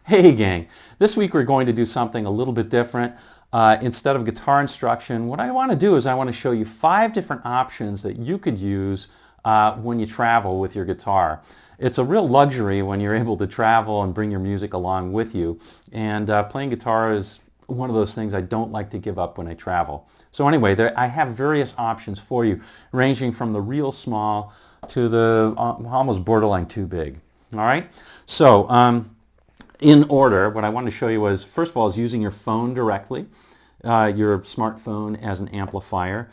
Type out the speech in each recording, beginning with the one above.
Hey gang, this week we're going to do something a little bit different. Instead of guitar instruction, what I want to do is I want to show you 5 different options that you could use when you travel with your guitar. It's a real luxury when you're able to travel and bring your music along with you. And playing guitar is one of those things I don't like to give up when I travel. So anyway, I have various options for you, ranging from the real small to the almost borderline too big. All right? So in order, what I want to show you was, first of all, is using your phone directly, your smartphone as an amplifier.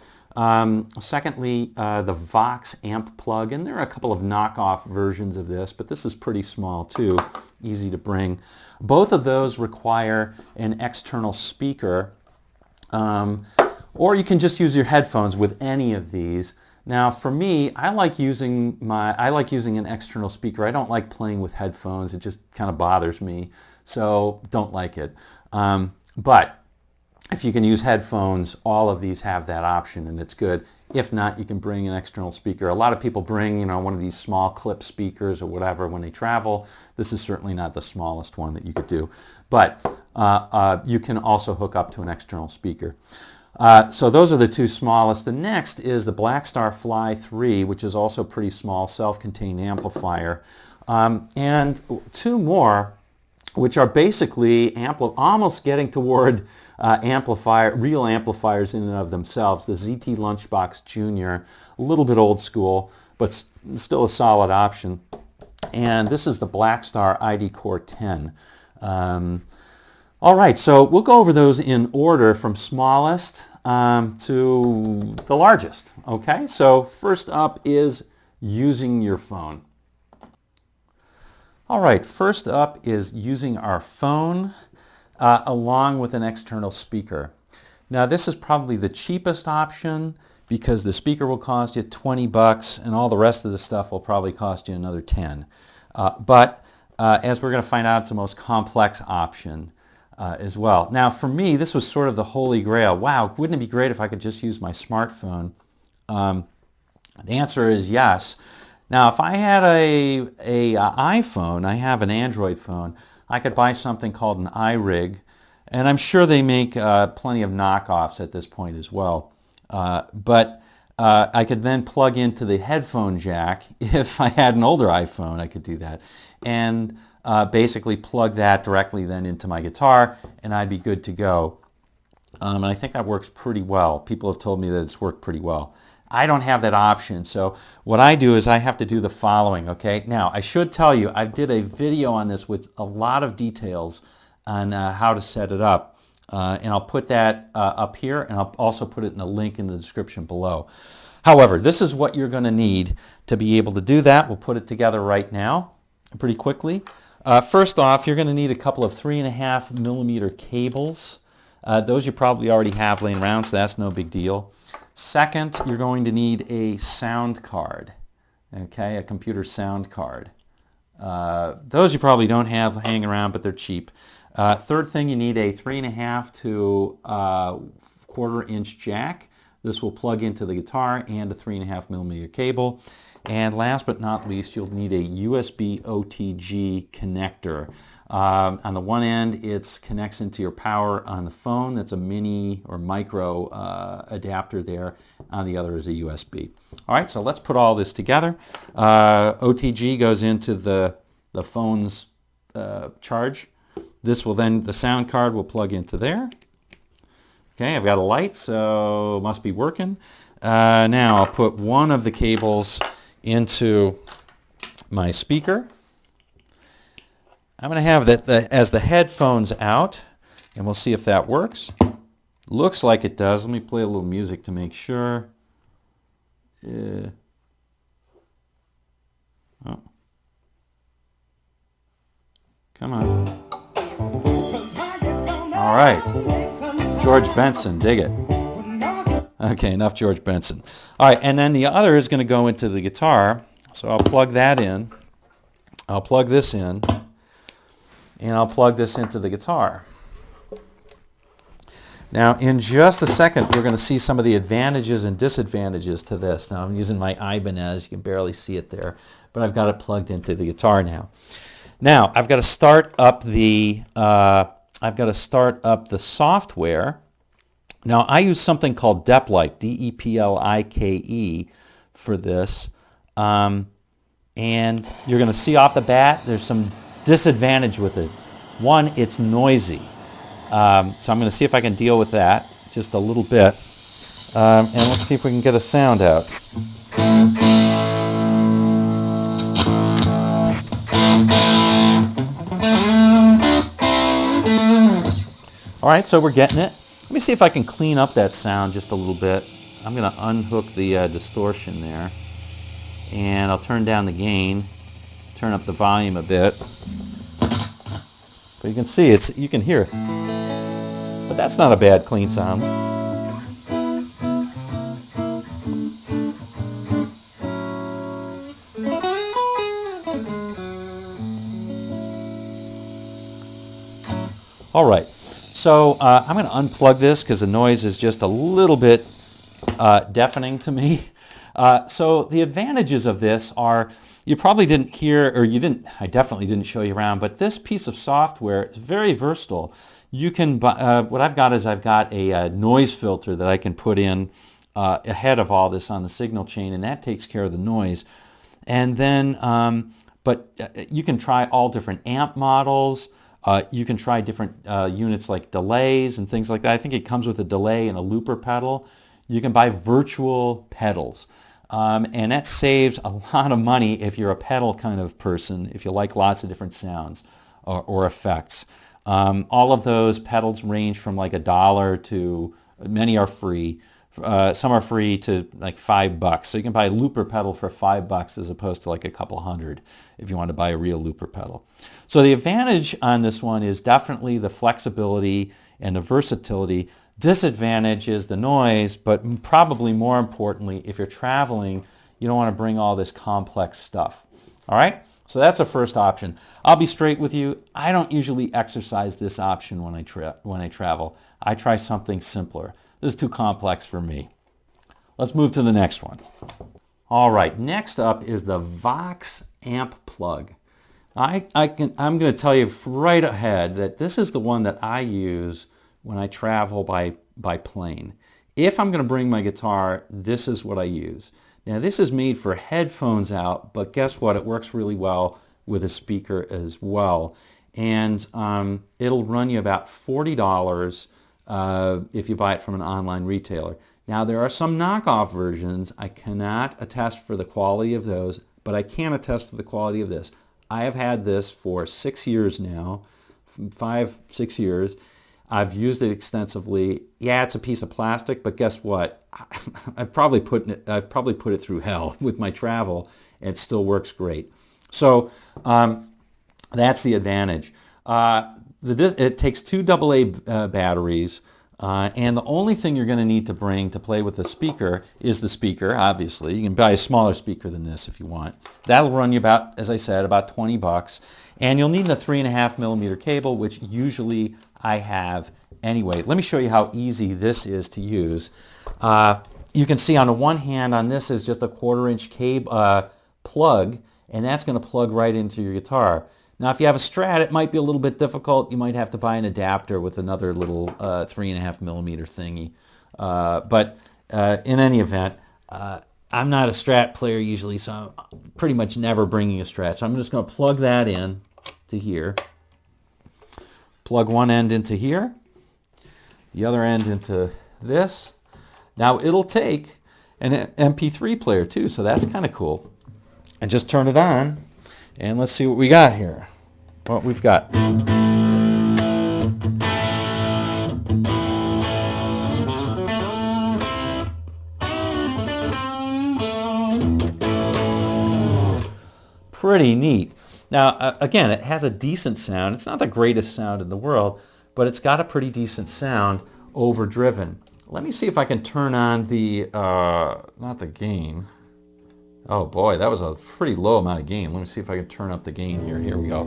Secondly, the VOX Amplug, and there are a couple of knockoff versions of this, but this is pretty small too, easy to bring. Both of those require an external speaker, or you can just use your headphones with any of these. Now, for me, I like using an external speaker. I don't like playing with headphones. It just kind of bothers me, so don't like it. But if you can use headphones, all of these have that option, and it's good. If not, you can bring an external speaker. A lot of people bring, one of these small clip speakers or whatever when they travel. This is certainly not the smallest one that you could do, but you can also hook up to an external speaker. So those are the 2 smallest. The next is the Blackstar Fly 3, which is also pretty small, self-contained amplifier. And 2 more, which are basically almost getting toward real amplifiers in and of themselves. The ZT Lunchbox Jr, a little bit old school, but still a solid option. And this is the Blackstar ID Core 10. All right, so we'll go over those in order from smallest to the largest. Okay, so first up is using your phone. All right, first up is using our phone along with an external speaker. Now this is probably the cheapest option because the speaker will cost you $20 and all the rest of the stuff will probably cost you another $10. But as we're going to find out, it's the most complex option as well. Now for me, this was sort of the holy grail. Wow, wouldn't it be great if I could just use my smartphone? The answer is yes. Now if I had a iPhone, I have an Android phone, I could buy something called an iRig, and I'm sure they make plenty of knockoffs at this point as well. But I could then plug into the headphone jack. If I had an older iPhone, I could do that. And basically plug that directly then into my guitar, and I'd be good to go. And I think that works pretty well. People have told me that it's worked pretty well. I don't have that option, so what I do is I have to do the following, okay? Now, I should tell you, I did a video on this with a lot of details on how to set it up, and I'll put that up here, and I'll also put it in a link in the description below. However, this is what you're going to need to be able to do that. We'll put it together right now pretty quickly. First off, you're going to need a couple of 3.5 millimeter cables. Those you probably already have laying around, so that's no big deal. Second, you're going to need a sound card, okay, a computer sound card. Those you probably don't have hanging around, but they're cheap. Third thing, you need a 3.5 to 1/4 inch jack. This will plug into the guitar, and a 3.5 millimeter cable. And last but not least, you'll need a USB OTG connector. On the one end, it connects into your power on the phone. That's a mini or micro adapter there. On the other is a USB. All right, so let's put all this together. OTG goes into the phone's charge. This will then, the sound card will plug into there. Okay, I've got a light, so it must be working. Now I'll put one of the cables into my speaker. I'm going to have that as the headphones out, and we'll see if that works. Looks like it does. Let me play a little music to make sure. Oh. Come on. All right. George Benson, dig it. Okay, enough George Benson. All right, and then the other is going to go into the guitar. So I'll plug that in. I'll plug this in. And I'll plug this into the guitar. Now, in just a second, we're going to see some of the advantages and disadvantages to this. Now, I'm using my Ibanez. You can barely see it there, but I've got it plugged into the guitar now. Now I've got to start up the software. Now I use something called Deplike, D-E-P-L-I-K-E, for this, and you're going to see off the bat there's some disadvantage with it. One, it's noisy, so I'm going to see if I can deal with that just a little bit, and let's see if we can get a sound out. All right, so we're getting it. Let me see if I can clean up that sound just a little bit. I'm going to unhook the distortion there, and I'll turn down the gain, turn up the volume a bit. But you can see, you can hear it. But that's not a bad clean sound. All right, so I'm going to unplug this because the noise is just a little bit deafening to me. So the advantages of this are, you probably didn't hear, or I definitely didn't show you around, but this piece of software is very versatile. You can, what I've got is I've got a noise filter that I can put in ahead of all this on the signal chain, and that takes care of the noise. And then, you can try all different amp models. You can try different units like delays and things like that. I think it comes with a delay and a looper pedal. You can buy virtual pedals. And that saves a lot of money if you're a pedal kind of person, if you like lots of different sounds or effects. All of those pedals range from like $1 to, many are free. Some are free to like $5. So you can buy a looper pedal for $5 as opposed to like a couple hundred if you want to buy a real looper pedal. So the advantage on this one is definitely the flexibility and the versatility. Disadvantage is the noise, but probably more importantly, if you're traveling, you don't want to bring all this complex stuff. All right? So that's the first option. I'll be straight with you. I don't usually exercise this option when I travel. I try something simpler. This is too complex for me. Let's move to the next one. All right, next up is the VOX Amplug. I'm going to tell you right ahead that this is the one that I use when I travel by plane. If I'm going to bring my guitar, this is what I use. Now this is made for headphones out, but guess what? It works really well with a speaker as well. And it'll run you about $40 if you buy it from an online retailer. Now there are some knockoff versions. I cannot attest for the quality of those, but I can attest for the quality of this. I have had this for 6 years now, 5-6 years. I've used it extensively. Yeah, it's a piece of plastic, but guess what? I've probably put it through hell with my travel, and it still works great. So that's the advantage. It takes 2 AA batteries, and the only thing you're going to need to bring to play with the speaker is the speaker, obviously. You can buy a smaller speaker than this if you want. That'll run you about, as I said, about $20. And you'll need a 3.5mm cable, which usually I have anyway. Let me show you how easy this is to use. You can see on the one hand on this is just a 1/4-inch cable plug, and that's going to plug right into your guitar. Now if you have a Strat, it might be a little bit difficult. You might have to buy an adapter with another little 3.5mm thingy. But in any event, I'm not a Strat player usually, so I'm pretty much never bringing a Strat. So I'm just going to plug that in to here. Plug one end into here, the other end into this. Now it'll take an MP3 player too, so that's kind of cool. And just turn it on, and let's see what we got here. What we've got. Pretty neat. Now, again, it has a decent sound. It's not the greatest sound in the world, but it's got a pretty decent sound, overdriven. Let me see if I can turn on the, not the gain. Oh boy, that was a pretty low amount of gain. Let me see if I can turn up the gain here. Here we go.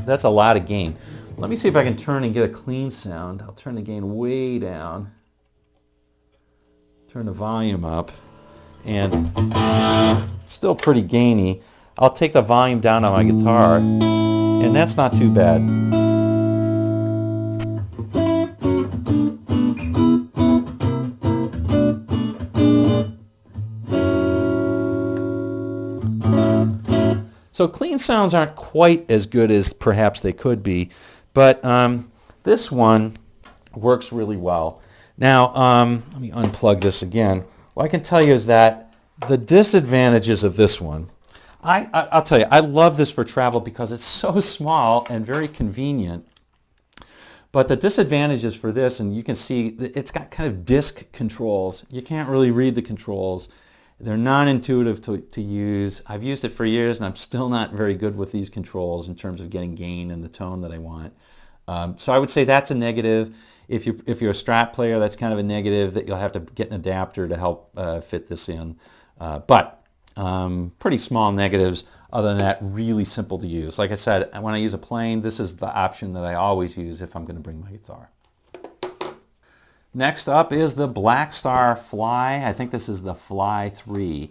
That's a lot of gain. Let me see if I can turn and get a clean sound. I'll turn the gain way down. Turn the volume up. And still pretty gainy. I'll take the volume down on my guitar, and that's not too bad. So clean sounds aren't quite as good as perhaps they could be, but this one works really well. Now, let me unplug this again. What I can tell you is that the disadvantages of this one, I'll tell you, I love this for travel because it's so small and very convenient. But the disadvantages for this, and you can see that it's got kind of disc controls. You can't really read the controls. They're non-intuitive to use. I've used it for years and I'm still not very good with these controls in terms of getting gain and the tone that I want. So I would say that's a negative. If you're a Strat player, that's kind of a negative that you'll have to get an adapter to help fit this in. But pretty small negatives. Other than that, really simple to use. Like I said, when I use a plane, this is the option that I always use if I'm going to bring my guitar. Next up is the Blackstar Fly. I think this is the Fly 3.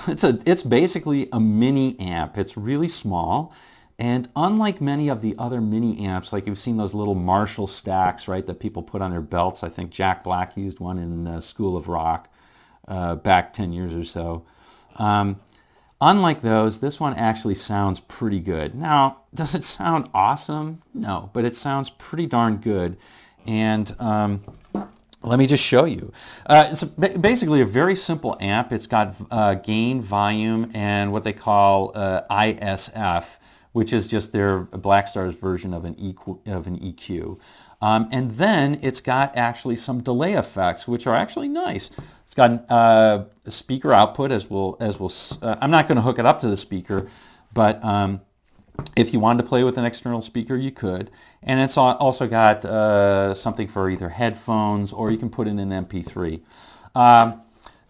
It's basically a mini amp. It's really small, and unlike many of the other mini amps, like you've seen those little Marshall stacks, right, that people put on their belts. I think Jack Black used one in School of Rock back 10 years or so. Unlike those, this one actually sounds pretty good. Now, does it sound awesome? No, but it sounds pretty darn good. And let me just show you. It's basically a very simple amp. It's got gain, volume, and what they call ISF, which is just their Blackstar's version of an EQ. And then it's got actually some delay effects, which are actually nice. It's got a speaker output, I'm not going to hook it up to the speaker, but if you wanted to play with an external speaker, you could. And it's also got something for either headphones or you can put in an MP3.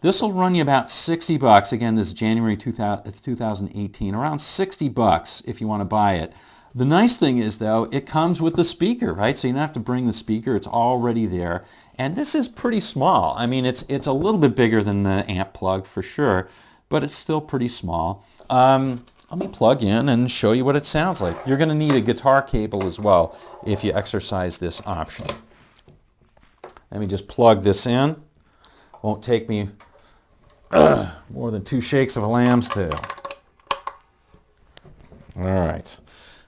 This will run you about $60. Again, this is January 2018. Around $60 if you want to buy it. The nice thing is, though, it comes with the speaker, right? So you don't have to bring the speaker. It's already there. And this is pretty small. I mean, it's a little bit bigger than the amp plug for sure, but it's still pretty small. Let me plug in and show you what it sounds like. You're going to need a guitar cable as well if you exercise this option. Let me just plug this in. Won't take me more than 2 shakes of a lamb's tail. All right,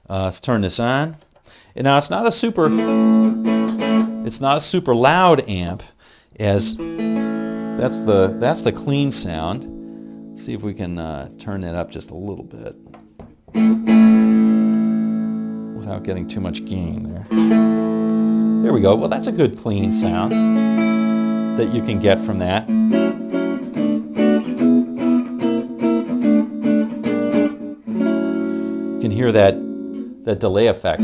let's turn this on. And now it's not a super loud amp, as that's the clean sound. Let's see if we can turn it up just a little bit without getting too much gain there. There we go. Well, that's a good clean sound that you can get from that. You can hear that delay effect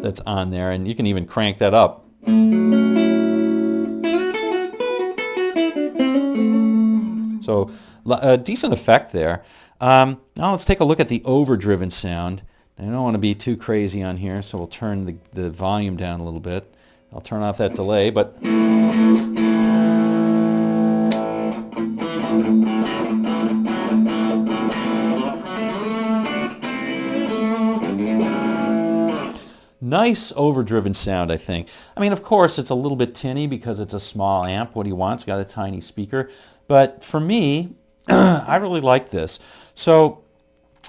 that's on there, and you can even crank that up. So a decent effect there. Now let's take a look at the overdriven sound. I don't want to be too crazy on here, so we'll turn the volume down a little bit. I'll turn off that delay, but nice overdriven sound, I think. I mean, of course, it's a little bit tinny because it's a small amp. What do you want? It's got a tiny speaker. But for me, I really like this. So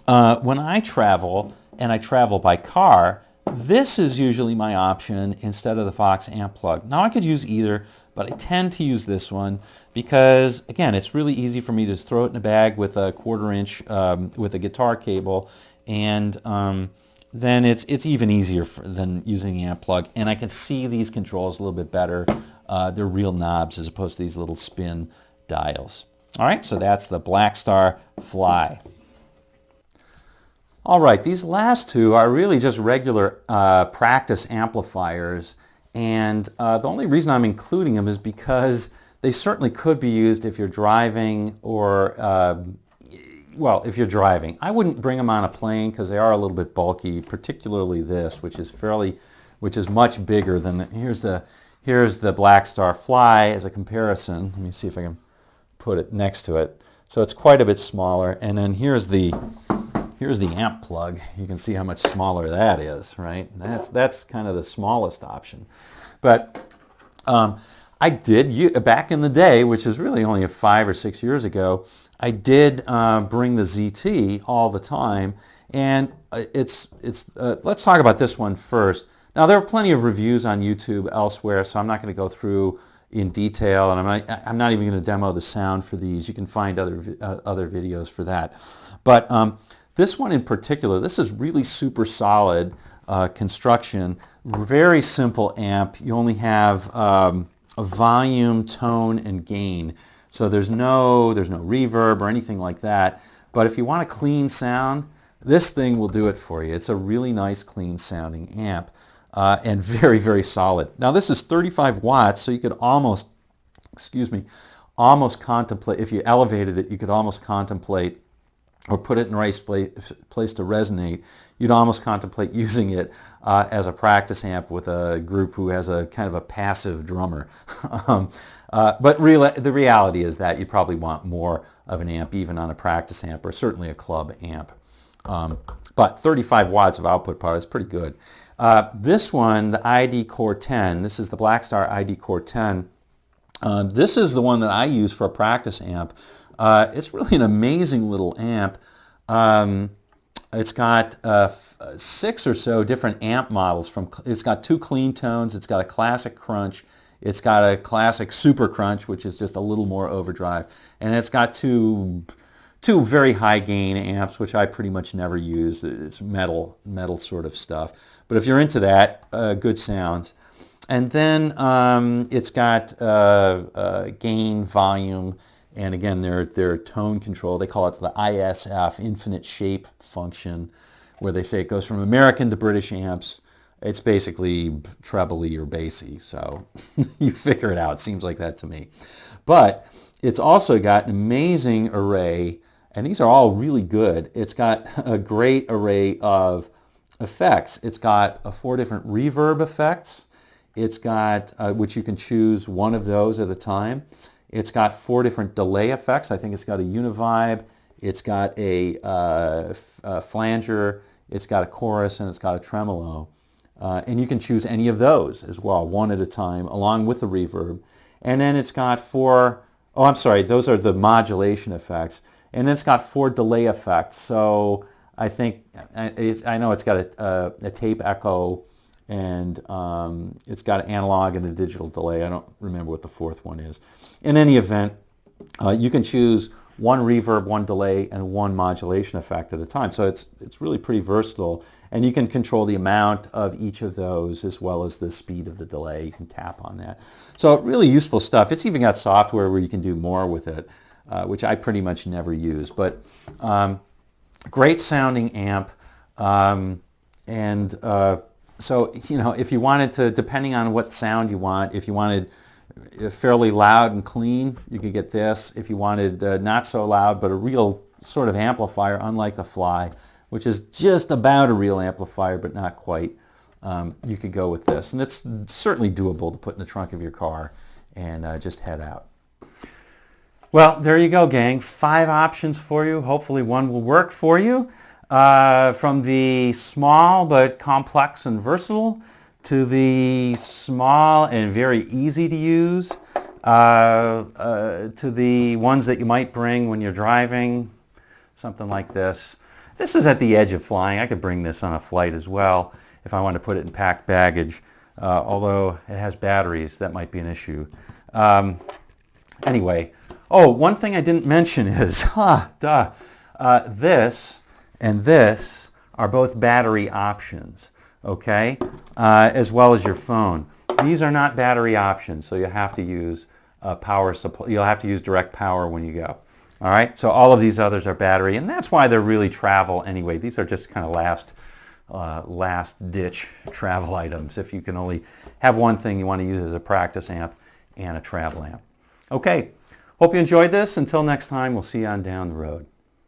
when I travel, and I travel by car, this is usually my option instead of the VOX Amplug. Now I could use either, but I tend to use this one because, again, it's really easy for me to just throw it in a bag with a 1/4 inch with a guitar cable, and then it's even easier than using the Amplug. And I can see these controls a little bit better. They're real knobs as opposed to these little spin dials. All right, so that's the Blackstar Fly. All right, these last two are really just regular practice amplifiers, and the only reason I'm including them is because they certainly could be used if you're driving or, well, if you're driving. I wouldn't bring them on a plane because they are a little bit bulky, particularly this, which is much bigger than here's the Blackstar Fly as a comparison. Let me see if I can put it next to it. So it's quite a bit smaller. And then here's the amp plug. You can see how much smaller that is, right? That's kind of the smallest option. But I did, back in the day, which is really only 5 or 6 years ago, I did bring the ZT all the time. And let's talk about this one first. Now, there are plenty of reviews on YouTube elsewhere, so I'm not going to go through in detail, and I'm not even going to demo the sound for these. You can find other videos for that. But this one in particular, this is really super solid construction, very simple amp. You only have a volume, tone, and gain. So there's no reverb or anything like that. But if you want a clean sound, this thing will do it for you. It's a really nice, clean sounding amp. And very, very solid. Now this is 35 watts, so you could almost contemplate, if you elevated it, you could almost contemplate, or put it in the right place to resonate, you'd almost contemplate using it as a practice amp with a group who has a kind of a passive drummer. But the reality is that you probably want more of an amp, even on a practice amp, or certainly a club amp. But 35 watts of output power is pretty good. This one, the ID Core 10, this is the Blackstar ID Core 10. This is the one that I use for a practice amp. It's really an amazing little amp. It's got 6 or so different amp models. It's got 2 clean tones, it's got a classic crunch, it's got a classic super crunch, which is just a little more overdrive, and it's got two very high gain amps, which I pretty much never use. It's metal sort of stuff. But if you're into that, good sounds. And then it's got gain, volume, and again, their tone control. They call it the ISF, infinite shape function, where they say it goes from American to British amps. It's basically trebly or bassy, so you figure it out. It seems like that to me. But it's also got an amazing array, and these are all really good. It's got a great array of effects. It's got 4 different reverb effects. It's got, which you can choose one of those at a time. It's got 4 different delay effects. I think it's got a univibe, it's got a flanger, it's got a chorus, and it's got a tremolo. And you can choose any of those as well, one at a time, along with the reverb. And then it's got 4, oh, I'm sorry, those are the modulation effects. And then it's got 4 delay effects. So I think, I know it's got a tape echo, and it's got an analog and a digital delay. I don't remember what the 4th one is. In any event, you can choose 1 reverb, 1 delay, and 1 modulation effect at a time. So it's really pretty versatile, and you can control the amount of each of those as well as the speed of the delay. You can tap on that. So really useful stuff. It's even got software where you can do more with it, which I pretty much never use. But great sounding amp, so, you know, if you wanted to, depending on what sound you want, if you wanted fairly loud and clean, you could get this. If you wanted not so loud, but a real sort of amplifier, unlike the Fly, which is just about a real amplifier, but not quite, you could go with this. And it's certainly doable to put in the trunk of your car and just head out. Well, there you go, gang. 5 options for you. Hopefully one will work for you. From the small but complex and versatile to the small and very easy to use, to the ones that you might bring when you're driving, something like this. This is at the edge of flying. I could bring this on a flight as well if I want to put it in packed baggage, although it has batteries, that might be an issue. Anyway, oh, one thing I didn't mention is, this and this are both battery options, okay, as well as your phone. These are not battery options, so you have to use power supply. You'll have to use direct power when you go. All right, so all of these others are battery, and that's why they're really travel anyway. These are just kind of last ditch travel items. If you can only have one thing you want to use as a practice amp and a travel amp. Okay, hope you enjoyed this. Until next time, we'll see you on down the road.